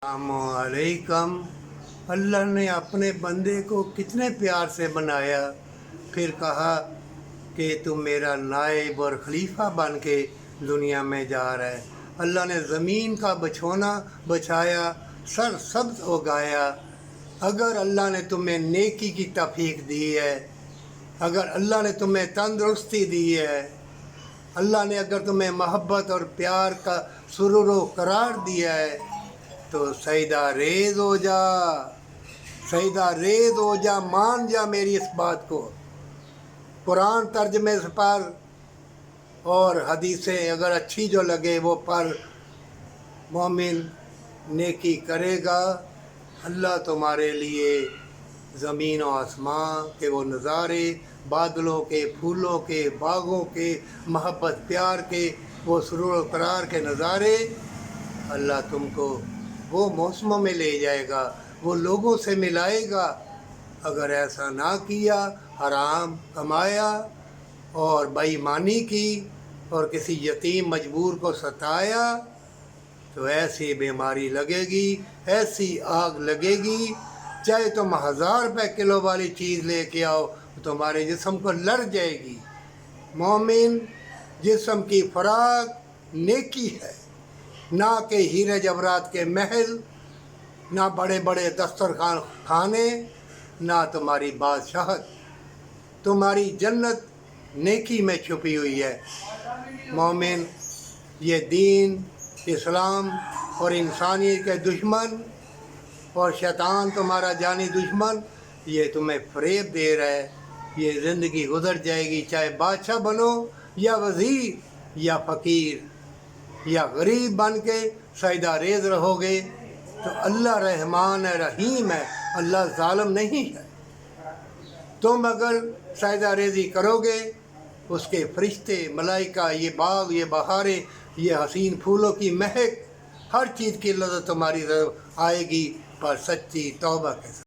अस्सलामुअलैकुम। अल्लाह ने अपने बंदे को कितने प्यार से बनाया, फिर कहा कि तुम मेरा नायब और खलीफा बन के दुनिया में जा रहा है। अल्लाह ने ज़मीन का बिछौना बछाया, सर सब्ज़ उगाया। अगर अल्लाह ने तुम्हें नेकी की तौफीक दी है, अगर अल्लाह ने तुम्हें तंदुरुस्ती दी है, अल्लाह ने अगर तुम्हें मोहब्बत और प्यार का सुरूर व करार दिया है, तो सजदा रेज़ हो जा, सजदा रेज़ हो जा, मान जा मेरी इस बात को। कुरान तर्जमे से पढ़ और हदीसें अगर अच्छी जो लगे वो पढ़। मोमिन नेकी करेगा, अल्लाह तुम्हारे लिए ज़मीन और आसमां के वो नज़ारे, बादलों के, फूलों के, बागों के, मोहब्बत प्यार के, वो सुरूर करार के नज़ारे, अल्लाह तुमको वो मौसमों में ले जाएगा, वो लोगों से मिलाएगा। अगर ऐसा ना किया, हराम कमाया और बेईमानी की और किसी यतीम मजबूर को सताया, तो ऐसी बीमारी लगेगी, ऐसी आग लगेगी, चाहे तुम 1000 रुपये किलो वाली चीज़ लेके आओ तुम्हारे जिस्म को लड़ जाएगी। मोमिन जिस्म की फराक नेकी है, ना कि हीरे जवरात के महल, ना बड़े बड़े दस्तरखान खाने, ना तुम्हारी बादशाहत। तुम्हारी जन्नत नेकी में छुपी हुई है। मोमिन ये दीन, इस्लाम और इंसानियत के दुश्मन और शैतान तुम्हारा जानी दुश्मन, ये तुम्हें फ़रेब दे रहा है। ये ज़िंदगी गुजर जाएगी, चाहे बादशाह बनो या वज़ीर या फ़कीर या गरीब बन के सजदा रेज़ रहोगे। तो अल्लाह रहमान है, रहीम है, अल्लाह ज़ालिम नहीं है। तुम अगर सजदा रेज़ी करोगे, उसके फरिश्ते, मलाइका, ये बाग, ये बहारें, ये हसीन फूलों की महक, हर चीज़ की लज़्ज़त तुम्हारी तरफ आएगी, पर सच्ची तौबा के साथ।